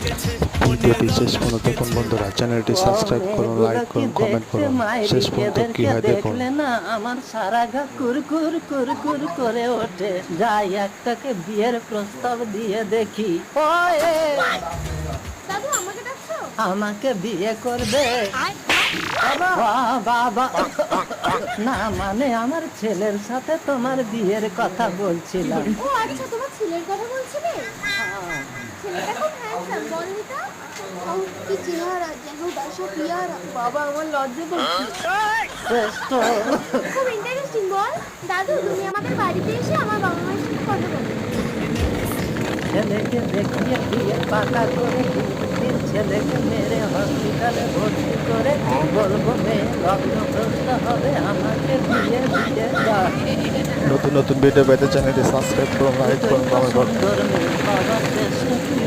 ভিডিওটি শেষ পর্যন্ত দেখুন বন্ধুরা, চ্যানেলটি সাবস্ক্রাইব করুন, লাইক করুন, কমেন্ট করুন। শেষ পর্যন্ত কি হয় দেখুন। না আমার সারা গা কুরকুর কুরকুর করে ওঠে, যাই একটাকে বিয়ের প্রস্তাব দিয়ে দেখি। দাদু আমাকে ডাকছো? আমাকে বিয়ে করবে? বাবা না, মানে আমার ছেলের সাথে তোমার বিয়ের কথা বলছিলাম। ও আচ্ছা, তোমার ছেলের কথা বলছিলে? ছেলেটা খুব হ্যান্ডসাম, বলনি তো? ও কি চেহারা, যেন বাসা পিয়ারা। বাবা আমার লজ্জা করছে। খুব ইন্টারেস্টিং। বল দাদু, তুমি আমাদের বাড়িতে এসে আমার বাবা মায়ের সাথে কথা বলো। ছেলেকে দেখিয়ে বিয়ে পাকা করে দিন, ছেলেকে মেরে হসপিটালে ভর্তি করে বলবো মেয়ে লগ্নগ্রস্ত হবে, আমাকে বিয়ে দিয়ে দাও। নতুন নতুন ভিডিও পেতে চ্যানেলটি সাবস্ক্রাইব করুন, লাইক করুন, কমেন্ট করুন। সুন্দর মেয়ে বাবা শেষ